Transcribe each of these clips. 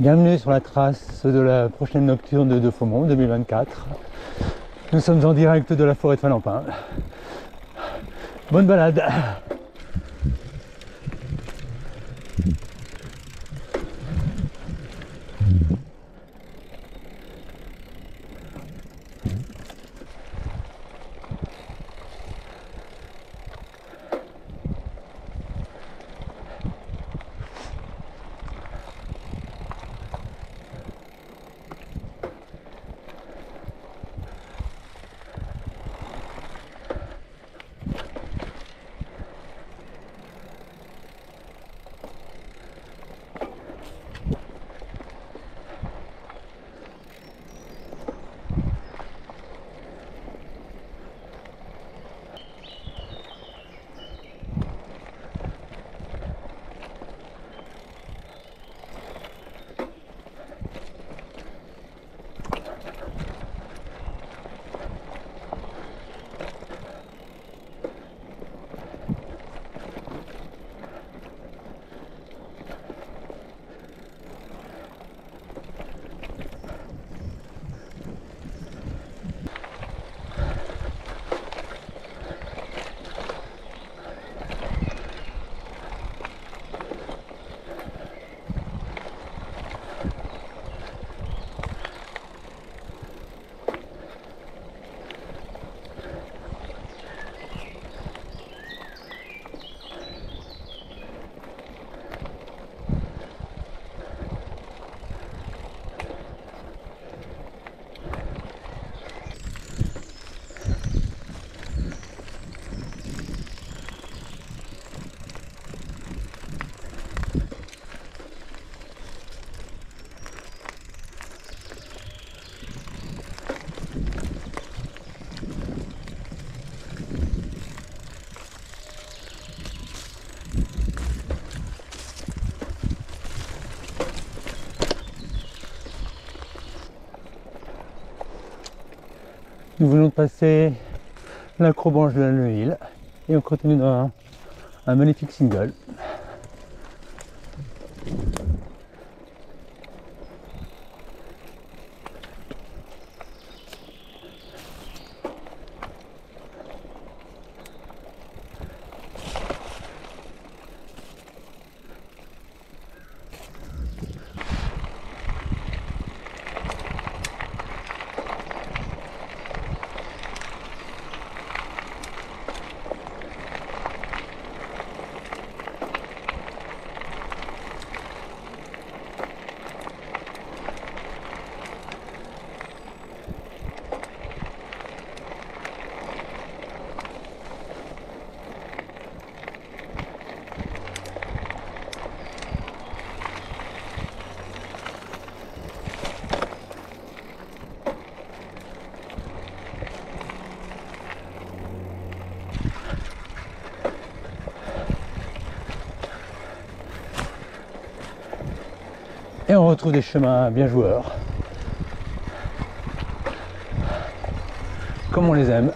Bienvenue sur la trace de la prochaine nocturne de Faumont 2024. Nous sommes en direct de la forêt de Falampin. Bonne balade! Nous venons de passer l'acrobranche de la Neuville et on continue dans un magnifique single. Et on retrouve des chemins bien joueurs, comme on les aime.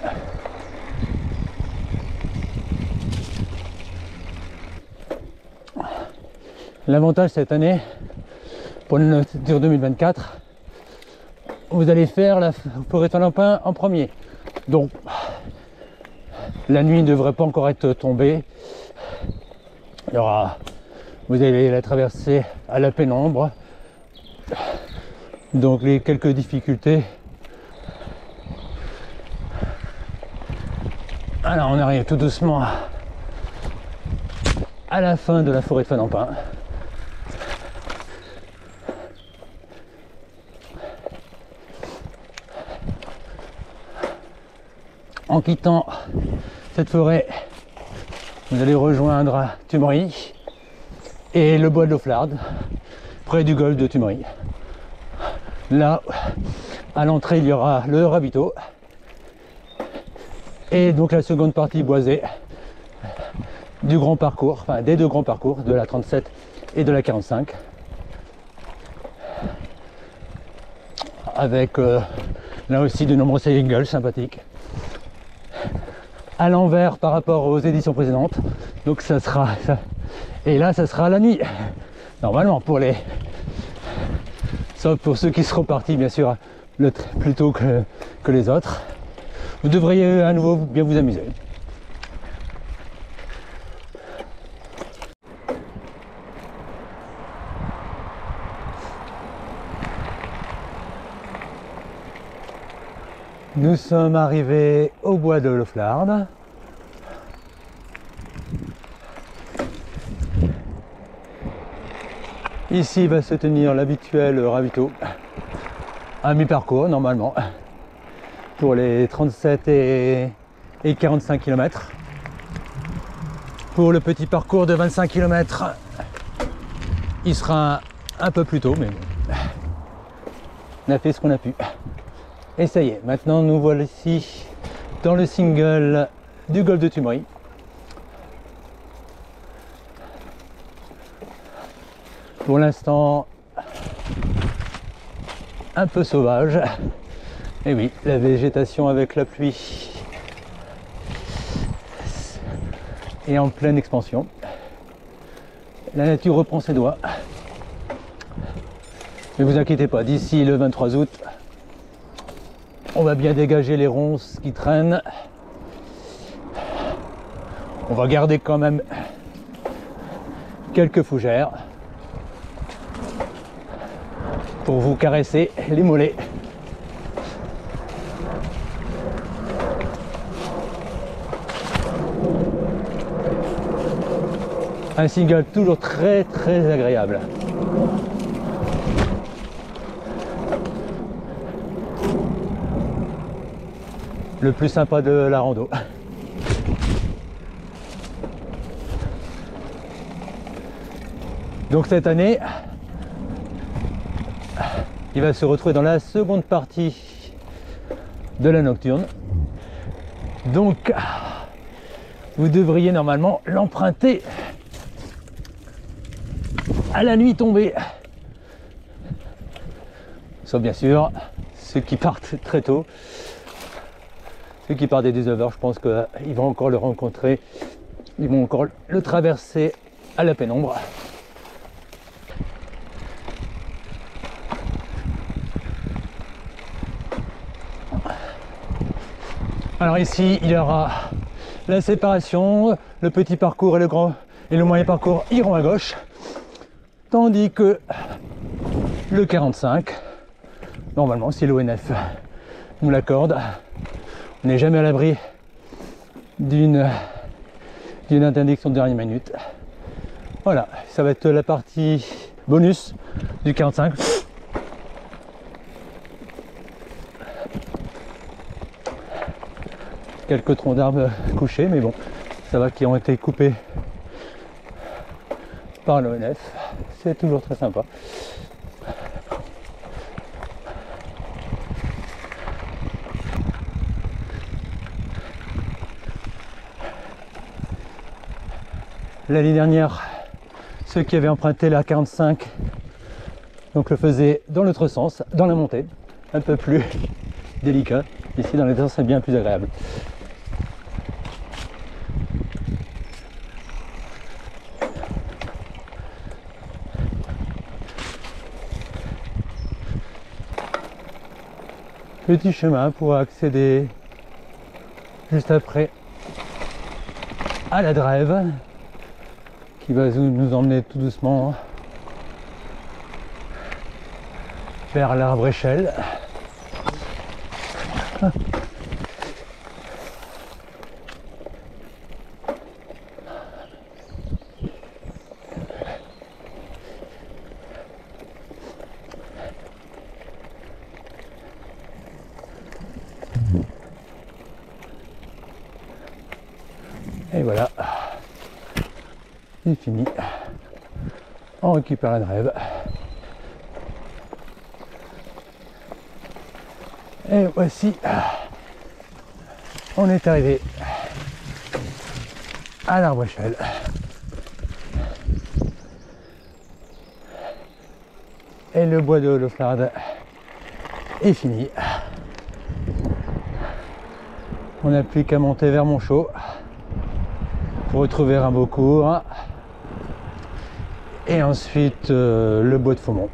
L'avantage cette année, pour le Nature 2024, vous allez faire la forêt de Falampin en premier. Donc, la nuit ne devrait pas encore être tombée. Vous allez la traverser à la pénombre. Donc les quelques difficultés. Alors on arrive tout doucement à la fin de la forêt de Falampin. En quittant cette forêt, vous allez rejoindre Tumeries et le bois de l'Auflarde, près du golfe de Tumeries. Là, à l'entrée, il y aura le ravito et donc la seconde partie boisée du grand parcours, enfin des deux grands parcours, de la 37 et de la 45, avec là aussi de nombreux singles sympathiques. À l'envers par rapport aux éditions précédentes, donc ça sera ça. Et là ça sera la nuit normalement pour les sauf pour ceux qui seront partis bien sûr plus tôt que les autres. Vous devriez à nouveau bien vous amuser. Nous sommes arrivés au bois de l'Oflard. Ici va se tenir l'habituel ravito à mi-parcours normalement pour les 37 et 45 km. Pour le petit parcours de 25 km, il sera un peu plus tôt, mais bon, on a fait ce qu'on a pu. Et ça y est, maintenant nous voilà ici dans le single du golfe de Tumeries. Pour l'instant, un peu sauvage. Et oui, la végétation avec la pluie est en pleine expansion. La nature reprend ses doigts. Mais vous inquiétez pas, d'ici le 23 août, on va bien dégager les ronces qui traînent. On va garder quand même quelques fougères pour vous caresser les mollets. Un single toujours très agréable. Le plus sympa de la rando. Donc cette année, il va se retrouver dans la seconde partie de la nocturne. Donc vous devriez normalement l'emprunter à la nuit tombée. Sauf bien sûr ceux qui partent très tôt. Ceux qui partent des 19h, je pense qu'ils vont encore le rencontrer. Ils vont encore le traverser à la pénombre. Alors ici, il y aura la séparation, le petit parcours et le grand et le moyen parcours iront à gauche, tandis que le 45, normalement, si l'ONF nous l'accorde, on n'est jamais à l'abri d'une interdiction de dernière minute. Voilà, ça va être la partie bonus du 45. Quelques troncs d'arbres couchés, mais bon, ça va, qui ont été coupés par l'ONF. C'est toujours très sympa. L'année dernière, ceux qui avaient emprunté la 45 donc le faisaient dans l'autre sens, dans la montée, un peu plus délicat. Ici, dans les deux sens, c'est bien plus agréable. Petit chemin pour accéder juste après à la Drève qui va nous emmener tout doucement vers l'Arbre-Échelle. Et voilà, c'est fini. On récupère la Drève. Et voici, on est arrivé à l'Arbre-Échelle. Et le bois de l'Oflard est fini. On n'a plus qu'à monter vers Montchaux pour retrouver un beau cours. Et ensuite le bois de Faumont.